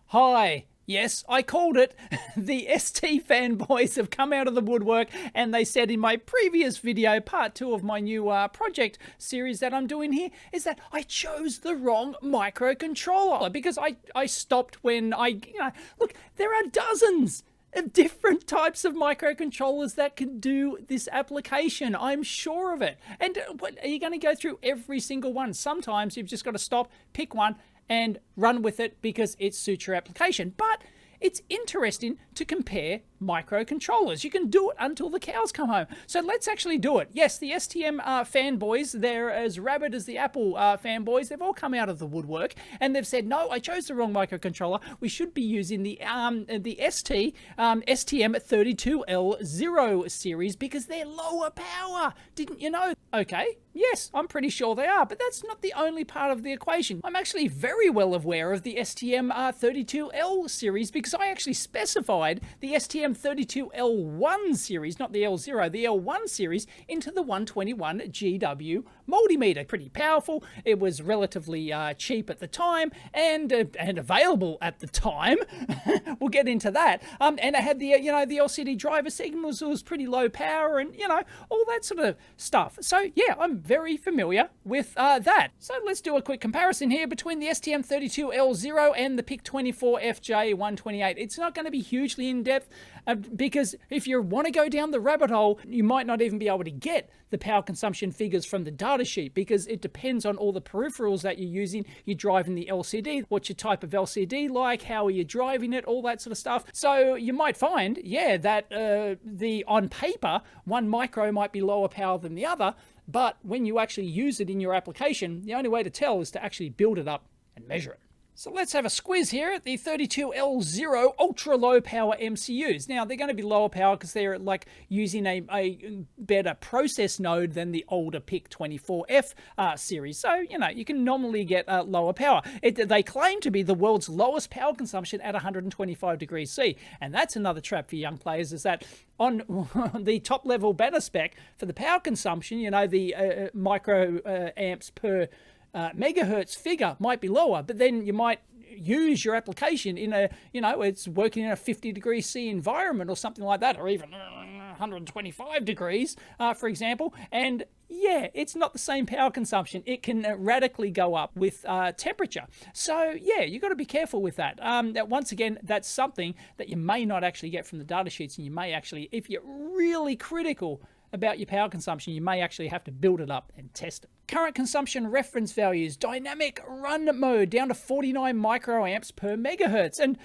Hi. Yes, I called it. The ST fanboys have come out of the woodwork and they said in my previous video, part 2 of my new project series that I'm doing here, is that I chose the wrong microcontroller because I stopped when look, there are dozens of different types of microcontrollers that can do this application. I'm sure of it. And what, are you going to go through every single one? Sometimes you've just got to stop, pick one, and run with it because it suits your application. But it's interesting to compare microcontrollers. You can do it until the cows come home. So let's actually do it. Yes, the STM fanboys, they're as rabid as the Apple fanboys. They've all come out of the woodwork and they've said, no, I chose the wrong microcontroller. We should be using the ST STM32L 0 series because they're lower power. Didn't you know? Okay, yes, I'm pretty sure they are, but that's not the only part of the equation. I'm actually very well aware of the STM32L series because I actually specified the STM32L1 series, not the L0, the L1 series, into the 121 GW multimeter. Pretty powerful. It was relatively cheap at the time and available at the time. We'll get into that. And it had the the LCD driver signals. It was pretty low power and all that sort of stuff. So yeah, I'm very familiar with that. So let's do a quick comparison here between the STM32L0 and the PIC24F 128. It's not going to be hugely in depth because if you want to go down the rabbit hole, you might not even be able to get the power consumption figures from the datasheet because it depends on all the peripherals that you're using. You're driving the LCD, what's your type of LCD like, how are you driving it, all that sort of stuff. So you might find, yeah, that on paper, one micro might be lower power than the other, but when you actually use it in your application, the only way to tell is to actually build it up and measure it. So let's have a squiz here at the 32L0 ultra low power MCUs. Now they're going to be lower power because they're like using a better process node than the older PIC24F series. So, you can normally get lower power. They claim to be the world's lowest power consumption at 125 degrees C. And that's another trap for young players, is that on the top level banner spec for the power consumption, the micro amps per megahertz figure might be lower, but then you might use your application in it's working in a 50 degrees C environment or something like that, or even 125 degrees, for example, and yeah, it's not the same power consumption. It can radically go up with temperature. So yeah, you've got to be careful with that. That once again, that's something that you may not actually get from the data sheets, and you may actually, if you're really critical about your power consumption, you may actually have to build it up and test it. Current consumption reference values, dynamic run mode down to 49 microamps per megahertz. And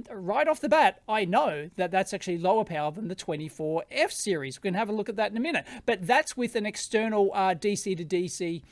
right off the bat, I know that that's actually lower power than the 24F series. We can have a look at that in a minute. But that's with an external DC to DC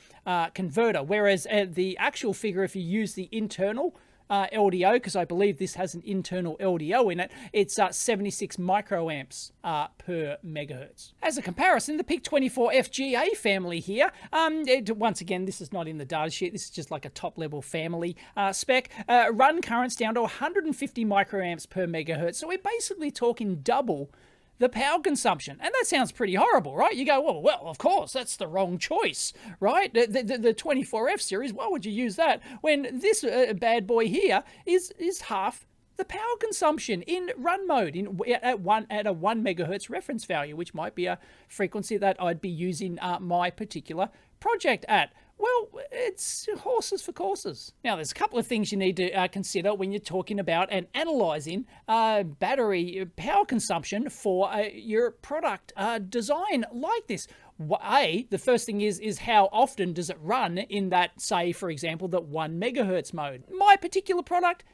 converter. Whereas the actual figure, if you use the internal LDO, because I believe this has an internal LDO in it, it's 76 microamps per megahertz. As a comparison, the PIC24F GA family here, once again, this is not in the datasheet, this is just like a top level family spec, run currents down to 150 microamps per megahertz. So we're basically talking double the power consumption. And that sounds pretty horrible, right? You go, well, of course, that's the wrong choice, right? The 24F series, why would you use that when this bad boy here is half the power consumption in run mode at a 1 megahertz reference value, which might be a frequency that I'd be using my particular project at. Well, it's horses for courses. Now, there's a couple of things you need to consider when you're talking about and analyzing battery power consumption for your product design like this. The first thing is how often does it run in that, say, for example, that 1 megahertz mode. My particular product,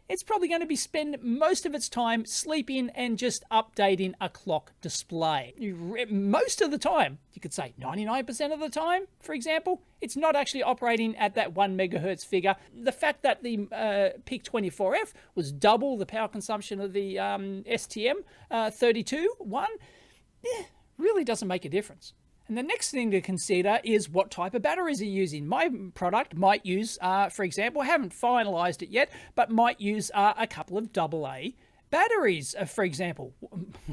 it's probably going to be spend most of its time sleeping and just updating a clock display. Most of the time, you could say 99% of the time, for example, it's not actually operating at that 1 megahertz figure. The fact that the PIC24F was double the power consumption of the STM32 really doesn't make a difference. And the next thing to consider is what type of batteries you're using. My product might use, for example, I haven't finalized it yet, but might use a couple of AA Batteries, for example,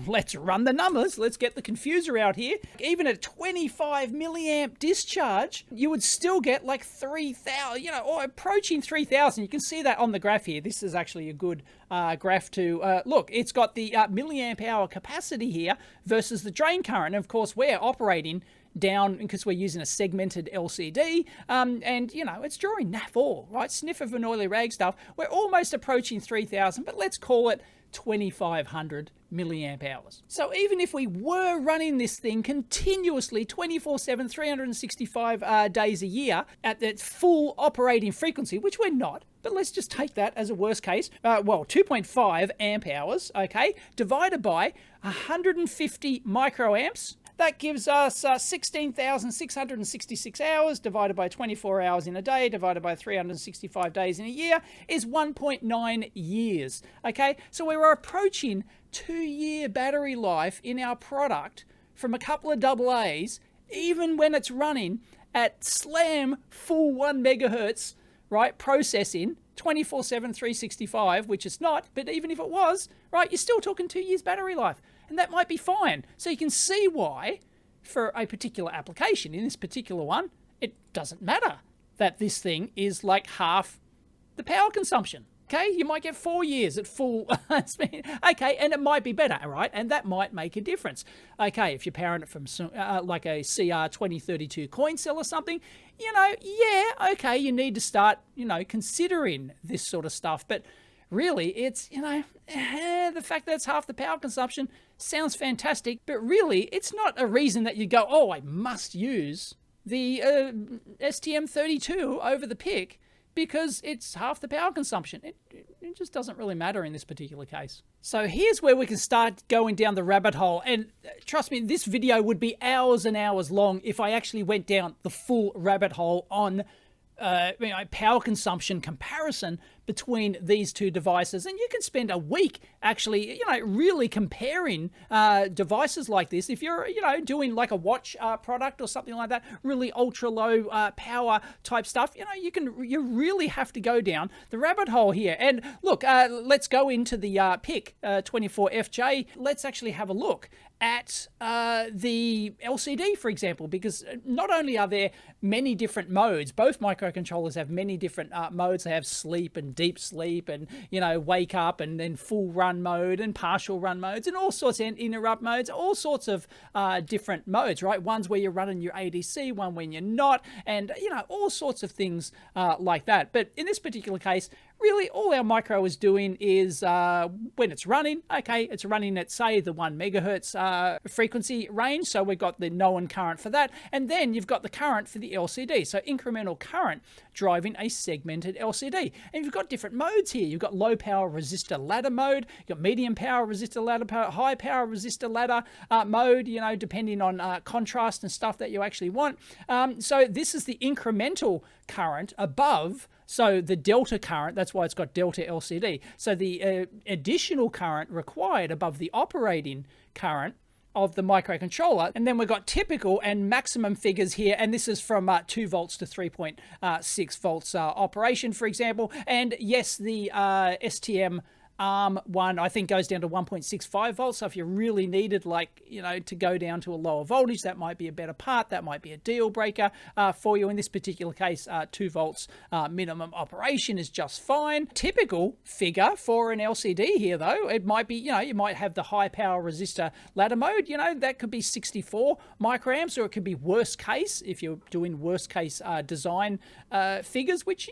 let's run the numbers. Let's get the confuser out here. Even at 25 milliamp discharge, you would still get like 3,000, or approaching 3,000. You can see that on the graph here. This is actually a good graph to look. It's got the milliamp hour capacity here versus the drain current. And of course, we're operating down because we're using a segmented LCD, and it's drawing NAF4, right? Sniff of an oily rag stuff. We're almost approaching 3,000, but let's call it 2,500 milliamp hours. So even if we were running this thing continuously 24/7, 365 days a year at that full operating frequency, which we're not, but let's just take that as a worst case, 2.5 amp hours, okay, divided by 150 microamps. That gives us 16,666 hours divided by 24 hours in a day divided by 365 days in a year is 1.9 years. Okay, so we're approaching 2-year battery life in our product from a couple of AA's, even when it's running at slam full 1 megahertz, right, processing 24/7, 365, which it's not, but even if it was, right, you're still talking 2 years battery life. And that might be fine. So you can see why, for a particular application, in this particular one, it doesn't matter that this thing is like half the power consumption. Okay, you might get 4 years at full speed. Okay, and it might be better, right? And that might make a difference. Okay, if you're powering it from like a CR2032 coin cell or something, okay, you need to start, considering this sort of stuff. But really, it's, the fact that it's half the power consumption sounds fantastic, but really, it's not a reason that you go, oh, I must use the STM32 over the PIC because it's half the power consumption. It just doesn't really matter in this particular case. So here's where we can start going down the rabbit hole. And trust me, this video would be hours and hours long if I actually went down the full rabbit hole on power consumption comparison between these two devices. And you can spend a week actually, really comparing devices like this. If you're, doing like a watch product or something like that, really ultra low power type stuff, you really have to go down the rabbit hole here. And look, let's go into the PIC24FJ. Let's actually have a look at the LCD, for example, because not only are there many different modes, both microcontrollers have many different modes. They have sleep and deep sleep and, wake up and then full run mode and partial run modes and all sorts of interrupt modes, all sorts of different modes, right? Ones where you're running your ADC, one when you're not, and, all sorts of things like that. But in this particular case, really, all our micro is doing is when it's running, okay, it's running at, say, the 1 megahertz frequency range. So we've got the known current for that. And then you've got the current for the LCD. So incremental current driving a segmented LCD. And you've got different modes here. You've got low power resistor ladder mode. You've got medium power resistor ladder, high power resistor ladder mode, depending on contrast and stuff that you actually want. So this is the incremental current above, so the delta current, that's why it's got delta LCD. So the additional current required above the operating current of the microcontroller. And then we've got typical and maximum figures here. And this is from 2 volts to 3.6 volts operation, for example. And yes, the ST ARM one, I think, goes down to 1.65 volts. So if you really needed, to go down to a lower voltage, that might be a better part. That might be a deal breaker for you. In this particular case, 2 volts minimum operation is just fine. Typical figure for an LCD here, though, it might be, you might have the high power resistor ladder mode. That could be 64 microamps, or it could be worst case if you're doing worst case design figures, which,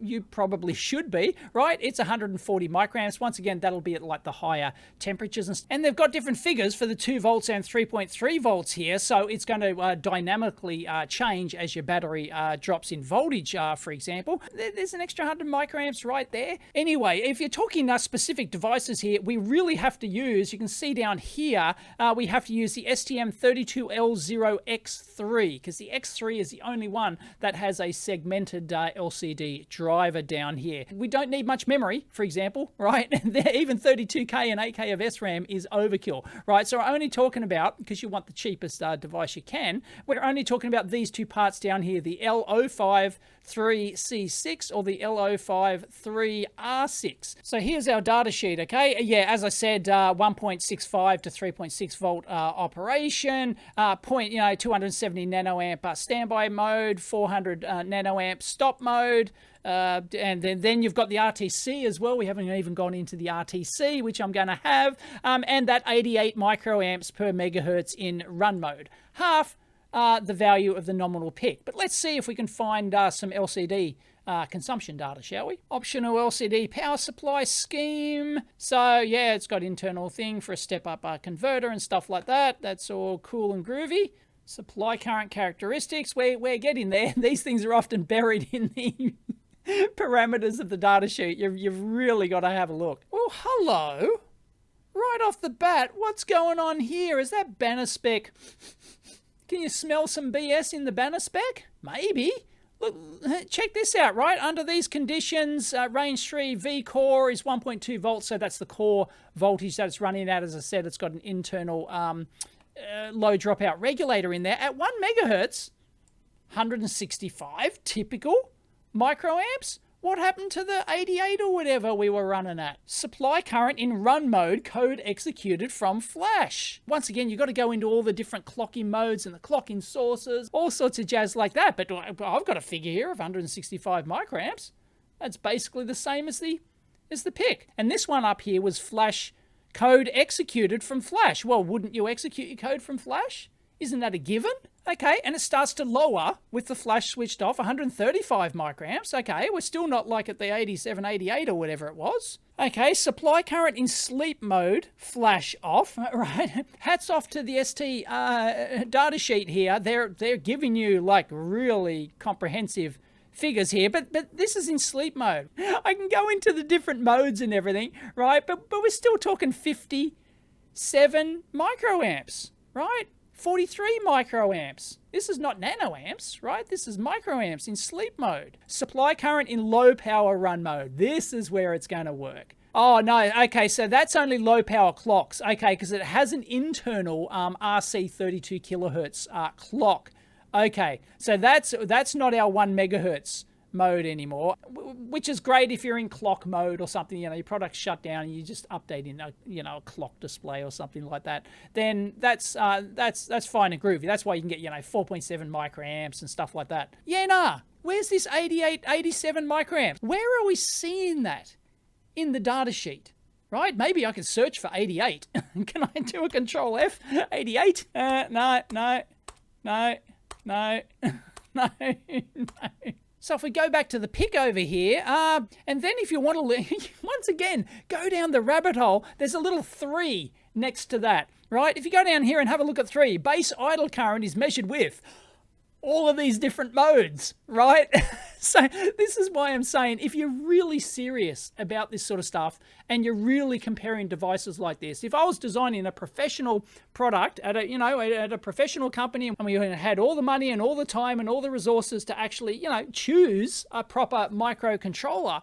you probably should be, right? It's 140 microamps. Once again, that'll be at like the higher temperatures. And they've got different figures for the 2 volts and 3.3 volts here. So it's going to dynamically change as your battery drops in voltage, for example. There's an extra 100 microamps right there. Anyway, if you're talking specific devices here, we really have to use, you can see down here, we have to use the STM32L0X3, because the X3 is the only one that has a segmented LCD driver down here. We don't need much memory, for example, right? right? Even 32K and 8K of SRAM is overkill, right? So we're only talking about, because you want the cheapest device you can, we're only talking about these two parts down here, the L053C6 or the L053R6. So here's our data sheet, okay? Yeah, as I said, 1.65 to 3.6 volt operation, 270 nanoamp standby mode, 400 nanoamp stop mode, and then you've got the RTC as well. We haven't even gone into the RTC, which I'm going to have, and that 88 microamps per megahertz in run mode. Half the value of the nominal PIC. But let's see if we can find some LCD consumption data, shall we? Optional LCD power supply scheme. So yeah, it's got internal thing for a step-up converter and stuff like that. That's all cool and groovy. Supply current characteristics. We're getting there. These things are often buried in the parameters of the data sheet. You've really got to have a look. Well, hello. Right off the bat, what's going on here? Is that banner spec? Can you smell some BS in the banner spec? Maybe. Look, check this out, right? Under these conditions, range 3 V core is 1.2 volts, so that's the core voltage that it's running at. As I said, it's got an internal low dropout regulator in there. At 1 megahertz, 165 typical microamps. What happened to the 88 or whatever we were running at? Supply current in run mode, code executed from flash. Once again, you've got to go into all the different clocking modes and the clocking sources, all sorts of jazz like that. But I've got a figure here of 165 microamps. That's basically the same as the PIC. And this one up here was flash code executed from flash. Well, wouldn't you execute your code from flash? Isn't that a given? Okay, and it starts to lower with the flash switched off, 135 microamps. Okay, we're still not like at the 87, 88 or whatever it was. Okay, supply current in sleep mode, flash off, right? Hats off to the ST data sheet here. They're giving you like really comprehensive figures here, but this is in sleep mode. I can go into the different modes and everything, right? But we're still talking 57 microamps, right? 43 microamps. This is not nanoamps, right? This is microamps in sleep mode. Supply current in low power run mode. This is where it's going to work. Oh, no. Okay, so that's only low power clocks. Okay, because it has an internal RC 32 kilohertz clock. Okay, so that's not our 1 megahertz mode anymore, which is great if you're in clock mode or something, you know, your product's shut down and you just update in a, you know, a clock display or something like that, then that's fine and groovy. That's why you can get, you know, 4.7 microamps and stuff like that. Yeah, nah, where's this 88, 87 microamps? Where are we seeing that in the data sheet? Right? Maybe I can search for 88. Can I do a Control F? 88? No. So if we go back to the PIC over here, and then if you want to, once again, go down the rabbit hole, there's a little 3 next to that, right? If you go down here and have a look at 3, base idle current is measured with all of these different modes, right? So this is why I'm saying, if you're really serious about this sort of stuff and you're really comparing devices like this, if I was designing a professional product at a professional company and we had all the money and all the time and all the resources to actually, you know, choose a proper microcontroller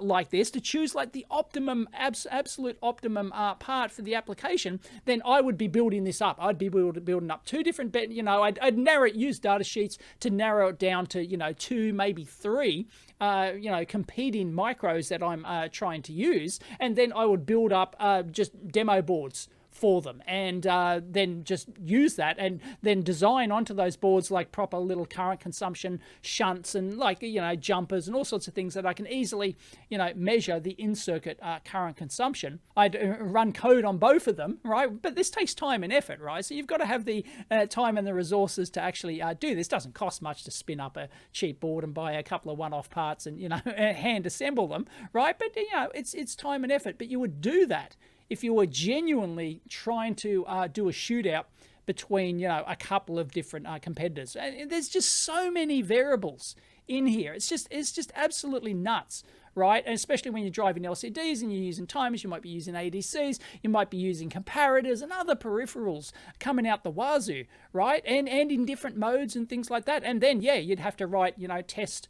like this, to choose like the optimum, absolute optimum part for the application, then I would be building this up. I'd be building up 2 different, you know, I'd use data sheets to narrow it down to, you know, 2, maybe 3, you know, competing micros that I'm trying to use, and then I would build up just demo boards for them, and then just use that and then design onto those boards like proper little current consumption shunts and, like, you know, jumpers and all sorts of things that I can easily, you know, measure the in-circuit current consumption. I'd run code on both of them, right? But this takes time and effort, right? So you've got to have the time and the resources to actually do this. It doesn't cost much to spin up a cheap board and buy a couple of one-off parts and, you know, hand assemble them, right? But, you know, it's time and effort. But you would do that if you were genuinely trying to do a shootout between, you know, a couple of different competitors. And there's just so many variables in here. It's just absolutely nuts, right? And especially when you're driving LCDs and you're using timers, you might be using ADCs, you might be using comparators and other peripherals coming out the wazoo, right? And in different modes and things like that. And then, yeah, you'd have to write, you know, test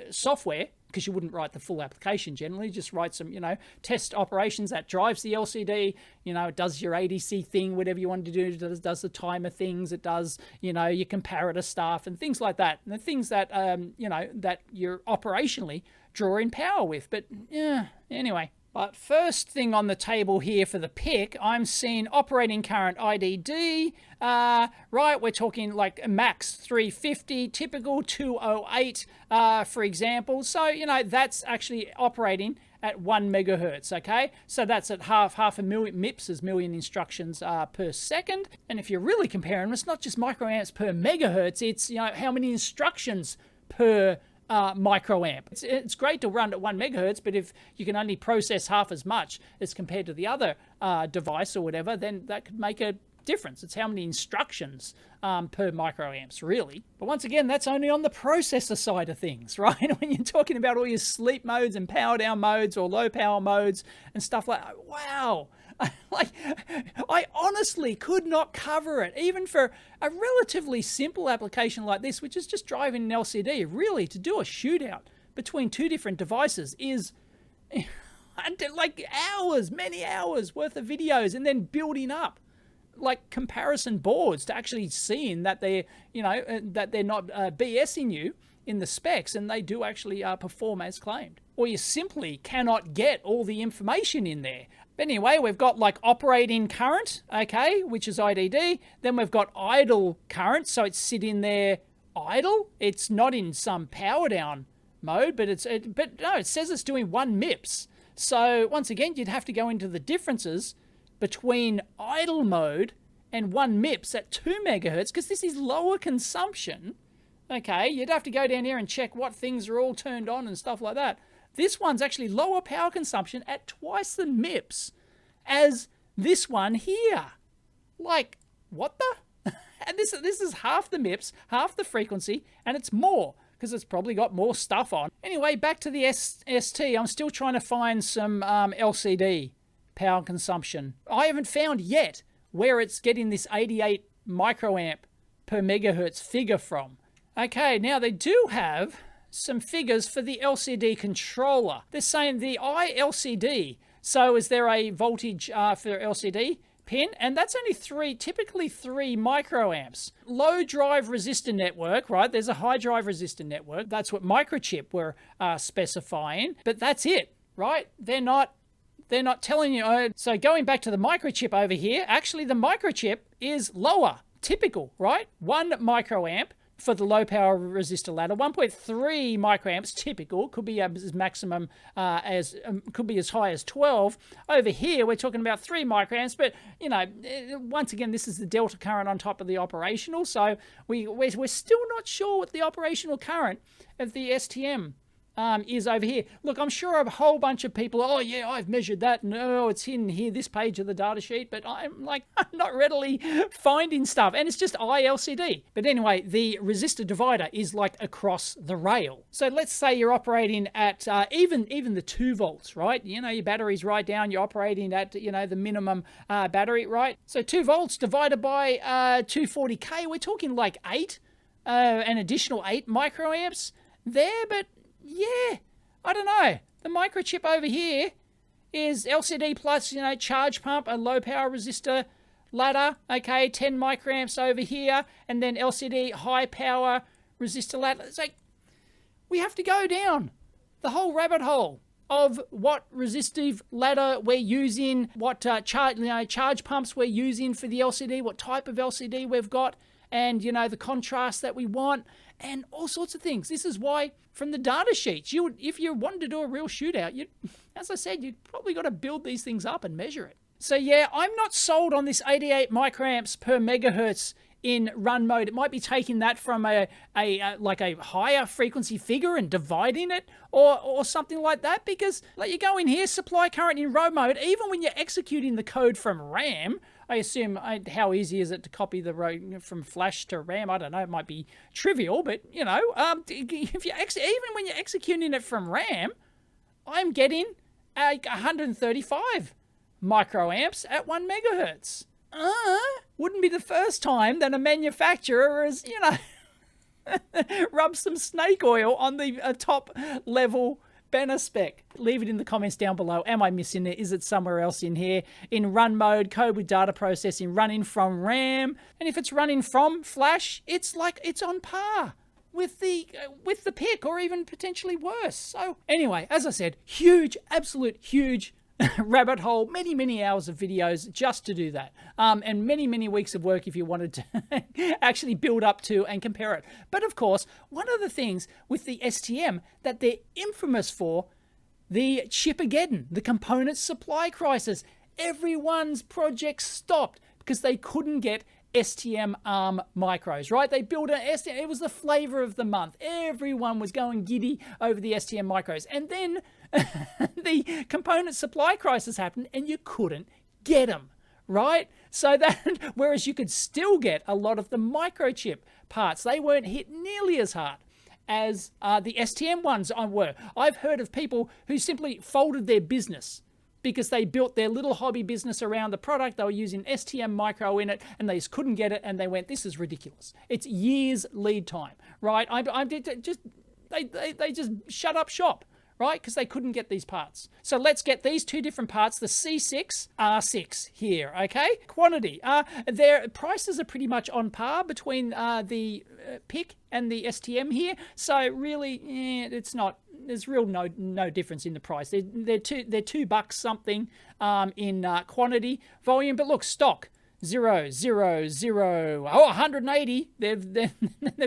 software because you wouldn't write the full application generally. Just write some, test operations that drives the LCD. It does your ADC thing, whatever you want to do. It does the timer things. It does, your comparator stuff and things like that. And the things that, that you're operationally drawing power with. But yeah, anyway. But first thing on the table here for the PIC, I'm seeing operating current IDD, right, we're talking like max 350, typical 208, for example. So, that's actually operating at 1 megahertz, okay? So that's at half a million MIPS, is million instructions per second. And if you're really comparing, it's not just microamps per megahertz, it's, how many instructions per microamp. It's great to run at 1 megahertz, but if you can only process half as much as compared to the other device or whatever, then that could make a difference. It's how many instructions per microamps, really. But once again, that's only on the processor side of things, right? When you're talking about all your sleep modes and power down modes or low power modes and stuff like that, wow. Like, I honestly could not cover it, even for a relatively simple application like this, which is just driving an LCD. Really, to do a shootout between two different devices is like hours, many hours worth of videos, and then building up like comparison boards to actually seeing that they're, that they're not BSing you in the specs, and they do actually perform as claimed. Or you simply cannot get all the information in there. But anyway, we've got like operating current, okay, which is IDD. Then we've got idle current, so it's sitting there idle. It's not in some power down mode, but it says it's doing 1 MIPS. So once again, you'd have to go into the differences between idle mode and 1 MIPS at 2 megahertz, because this is lower consumption. Okay, you'd have to go down here and check what things are all turned on and stuff like that. This one's actually lower power consumption at twice the MIPS as this one here. Like, what the? And this is half the MIPS, half the frequency, and it's more, because it's probably got more stuff on. Anyway, back to the ST. I'm still trying to find some LCD power consumption. I haven't found yet where it's getting this 88 microamp per megahertz figure from. Okay, now they do have some figures for the LCD controller. They're saying the iLCD. So is there a voltage for LCD pin? And that's only typically 3 microamps. Low drive resistor network, right? There's a high drive resistor network. That's what Microchip were specifying, but that's it, right? They're not telling you. So going back to the Microchip over here, actually the Microchip is lower, typical, right? 1 microamp for the low power resistor ladder, 1.3 microamps typical, could be as maximum could be as high as 12. Over here we're talking about 3 microamps, but once again, this is the delta current on top of the operational, so we're still not sure what the operational current of the STM is over here. Look, I'm sure a whole bunch of people, oh yeah, I've measured that, no, it's in here, this page of the data sheet, but I'm not readily finding stuff, and it's just iLCD. But anyway, the resistor divider is like across the rail. So let's say you're operating at even the 2 volts, right? Your battery's right down, you're operating at, the minimum battery, right? So 2 volts divided by 240K, we're talking like 8, an additional 8 microamps there, but yeah, I don't know. The Microchip over here is LCD plus, charge pump, a low power resistor ladder, okay, 10 microamps over here, and then LCD high power resistor ladder. It's like, we have to go down the whole rabbit hole of what resistive ladder we're using, what charge pumps we're using for the LCD, what type of LCD we've got, and, the contrast that we want, and all sorts of things. This is why, from the data sheets, if you wanted to do a real shootout, as I said, you've probably got to build these things up and measure it. So yeah, I'm not sold on this 88 microamps per megahertz in run mode. It might be taking that from a higher frequency figure and dividing it or something like that, because like you go in here, supply current in row mode, even when you're executing the code from RAM, I assume, how easy is it to copy the row from flash to RAM? I don't know, it might be trivial, but if even when you're executing it from RAM, I'm getting 135 microamps at 1 megahertz. Wouldn't be the first time that a manufacturer has, rub some snake oil on the top level banner spec. Leave it in the comments down below. Am I missing it? Is it somewhere else in here? In run mode, code with data processing, running from RAM. And if it's running from flash, it's like it's on par with the PIC, or even potentially worse. So anyway, as I said, huge, absolute huge rabbit hole, many hours of videos just to do that, and many weeks of work if you wanted to actually build up to and compare it. But of course, one of the things with the STM that they're infamous for, the Chipageddon, the component supply crisis. Everyone's project stopped because they couldn't get ST ARM micros, right? They built an STM, it was the flavor of the month. Everyone was going giddy over the STM micros. And then the component supply crisis happened and you couldn't get them, right? So that, whereas you could still get a lot of the microchip parts, they weren't hit nearly as hard as the STM ones were. I've heard of people who simply folded their business because they built their little hobby business around the product. They were using STM micro in it and they just couldn't get it, and they went, this is ridiculous. It's years lead time, right? They just shut up shop, right? Because they couldn't get these parts. So let's get these two different parts, the C6, R6 here, okay? Quantity. Their prices are pretty much on par between the PIC and the STM here. So really, it's not, there's real no difference in the price. They're $2 something in quantity, volume, but look, stock. 0, 0, 0. Oh, 180. They've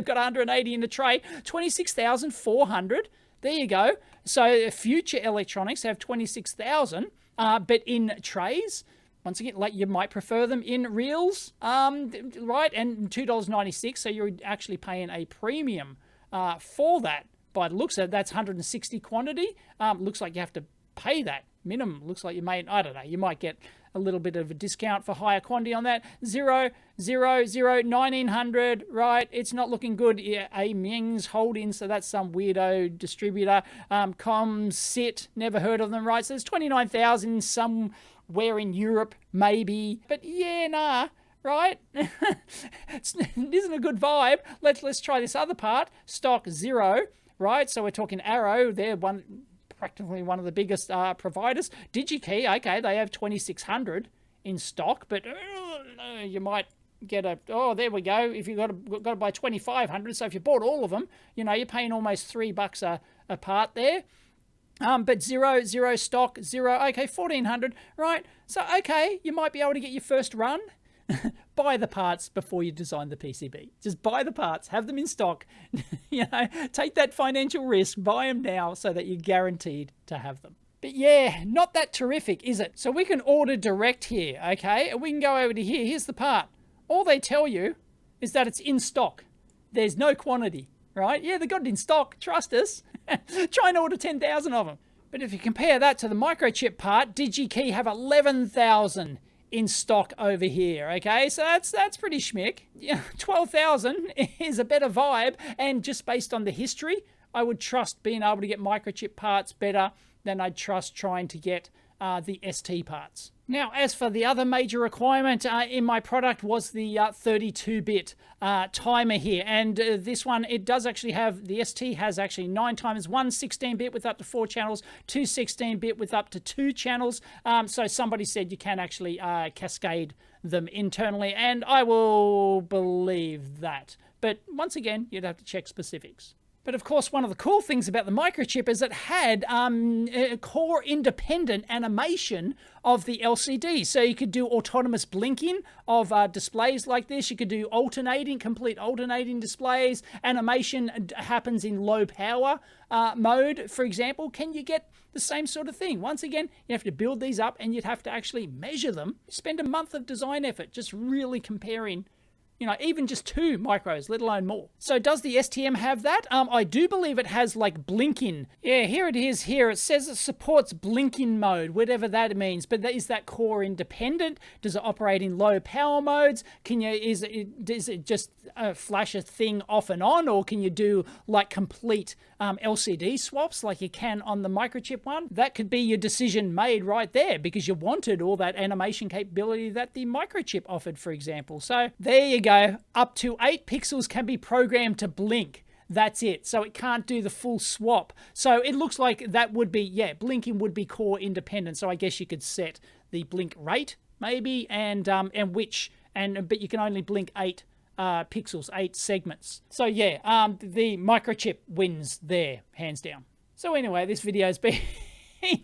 got 180 in the tray. 26,400. There you go. So future electronics have 26,000, but in trays, once again, like you might prefer them in reels, right? And $2.96. So you're actually paying a premium for that. By the looks of it, that's 160 quantity. Looks like you have to pay that minimum. Looks like you may, I don't know, you might get a little bit of a discount for higher quantity on that. 0, 0, 0, 1900, right? It's not looking good. Yeah, A Ming's Holding, so that's some weirdo distributor. Sit, never heard of them, right? So there's 29,000 somewhere in Europe, maybe. But yeah, nah. Right? It isn't a good vibe. Let's try this other part. Stock 0, right? So we're talking Arrow. They're practically one of the biggest providers. DigiKey, okay, they have 2600 in stock, but you might get a, oh, there we go. If you've got to buy 2500, so if you bought all of them, you know, you're paying almost $3 a part there. But 0 stock, 0, okay, 1400, right? So, okay, you might be able to get your first run. Buy the parts before you design the PCB. Just buy the parts, have them in stock, you know, take that financial risk, buy them now so that you're guaranteed to have them. But yeah, not that terrific, is it? So we can order direct here, okay? We can go over to here. Here's the part. All they tell you is that it's in stock. There's no quantity, right? Yeah, they got it in stock. Trust us. Try and order 10,000 of them. But if you compare that to the microchip part, DigiKey have 11,000 in stock over here, okay? So that's pretty schmick. Yeah, 12,000 is a better vibe, and just based on the history, I would trust being able to get microchip parts better than I'd trust trying to get the ST parts. Now, as for the other major requirement in my product was the 32-bit timer here. And this one, it does actually have, the ST has actually 9 timers, one 16-bit with up to 4 channels, 2 16-bit with up to 2 channels. So somebody said you can actually cascade them internally, and I will believe that. But once again, you'd have to check specifics. But of course, one of the cool things about the microchip is it had core-independent animation of the LCD. So you could do autonomous blinking of displays like this. You could do complete alternating displays. Animation happens in low power mode, for example. Can you get the same sort of thing? Once again, you have to build these up and you'd have to actually measure them. Spend a month of design effort just really comparing, you know, even just 2 micros, let alone more. So does the STM have that? I do believe it has like blinking. Yeah, here it is here. It says it supports blinking mode, whatever that means. But is that core independent? Does it operate in low power modes? Does it just flash a thing off and on? Or can you do like complete LCD swaps like you can on the microchip one? That could be your decision made right there because you wanted all that animation capability that the microchip offered, for example. So there you go. Up to 8 pixels can be programmed to blink. That's it. So it can't do the full swap. So it looks like that would be, yeah, blinking would be core independent. So I guess you could set the blink rate maybe, but you can only blink 8 pixels, 8 segments. So yeah, the microchip wins there, hands down. So anyway, this video's been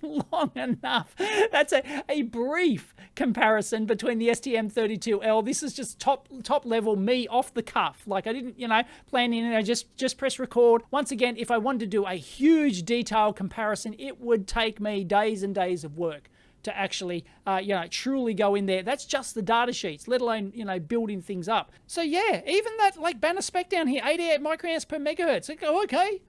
long enough. That's a brief comparison between the STM32L. This is just top level, me off the cuff. Like I didn't, plan in, just press record. Once again, if I wanted to do a huge detailed comparison, it would take me days and days of work to actually, truly go in there. That's just the data sheets, let alone, building things up. So yeah, even that like banner spec down here, 88 microamps per megahertz. I go, okay,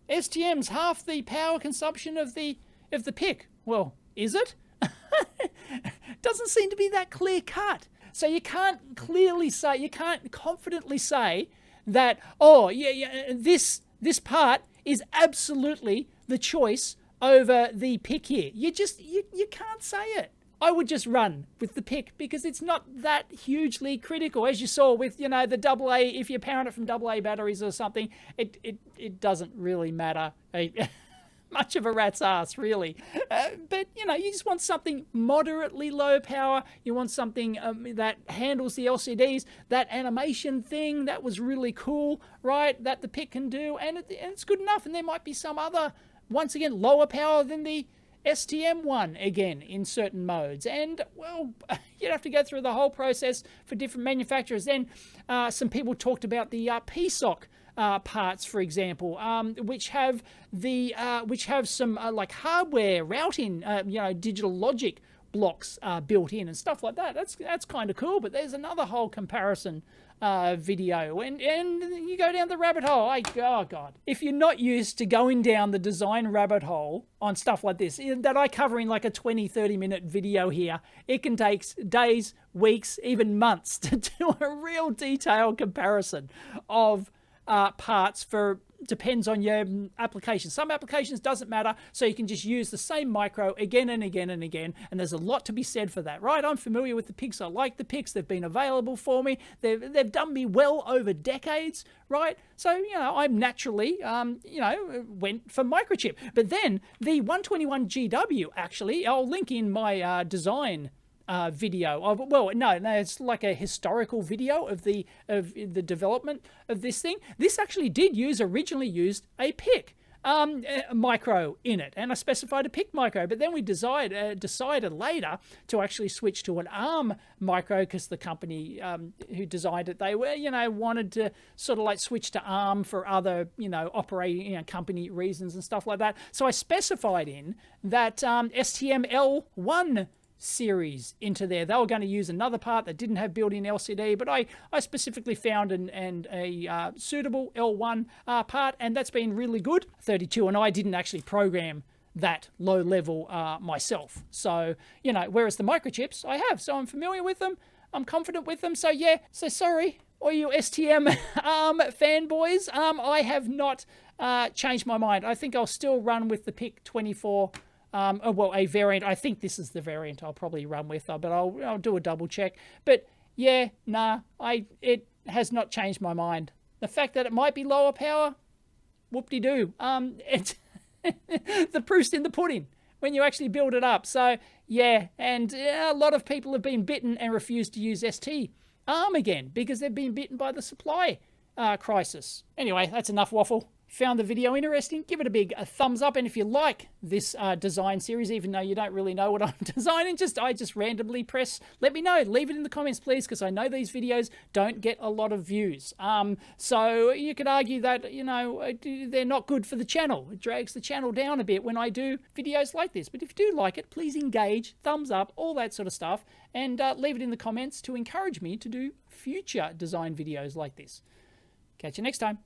STM's half the power consumption of the PIC. Well, is it? Doesn't seem to be that clear cut. So you can't confidently say that, oh yeah, this part is absolutely the choice over the PIC here. You can't say it. I would just run with the PIC because it's not that hugely critical. As you saw with, the AA, if you're powering it from AA batteries or something, it doesn't really matter much of a rat's ass, really. But, you just want something moderately low power. You want something that handles the LCDs. That animation thing, that was really cool, right? That the PIC can do, and it's good enough. And there might be some other, once again, lower power than the STM one, again, in certain modes. And, well, you'd have to go through the whole process for different manufacturers. Then some people talked about the PSOC parts, for example, which have some like hardware routing, digital logic blocks built in and stuff like that. That's kind of cool. But there's another whole comparison video, and you go down the rabbit hole. Oh god, if you're not used to going down the design rabbit hole on stuff like this that I cover in like a 20-30 minute video here, it can take days, weeks, even months to do a real detailed comparison of parts depends on your application. Some applications doesn't matter, so you can just use the same micro again and again and again, and there's a lot to be said for that, right? I'm familiar with the PICs. I like the PICs. They've been available for me. They've done me well over decades, right? So, I'm naturally, went for Microchip. But then the 121GW, actually, I'll link in my design video. It's like a historical video of the development of this thing. This actually originally used a PIC micro in it, and I specified a PIC micro, but then we decided later to actually switch to an ARM micro because the company who designed it, they were, wanted to sort of like switch to ARM for other, operating, company reasons and stuff like that. So I specified in that STM-L1 series into there. They were going to use another part that didn't have built-in LCD, but I specifically found a suitable L1 part, and that's been really good. 32, and I didn't actually program that low level myself. So, whereas the microchips I have, so I'm familiar with them, I'm confident with them. So yeah, so sorry, all you STM ARM fanboys, I have not changed my mind. I think I'll still run with the PIC24. A variant. I think this is the variant I'll probably run with, but I'll do a double check. But yeah, it has not changed my mind. The fact that it might be lower power, whoop-de-doo. The proof's in the pudding when you actually build it up. So yeah, and a lot of people have been bitten and refused to use ST ARM again because they've been bitten by the supply crisis. Anyway, that's enough waffle. Found the video interesting, give it a big thumbs up. And if you like this design series, even though you don't really know what I'm designing, I just randomly press let me know. Leave it in the comments, please, because I know these videos don't get a lot of views. So you could argue that, they're not good for the channel. It drags the channel down a bit when I do videos like this. But if you do like it, please engage, thumbs up, all that sort of stuff, and leave it in the comments to encourage me to do future design videos like this. Catch you next time.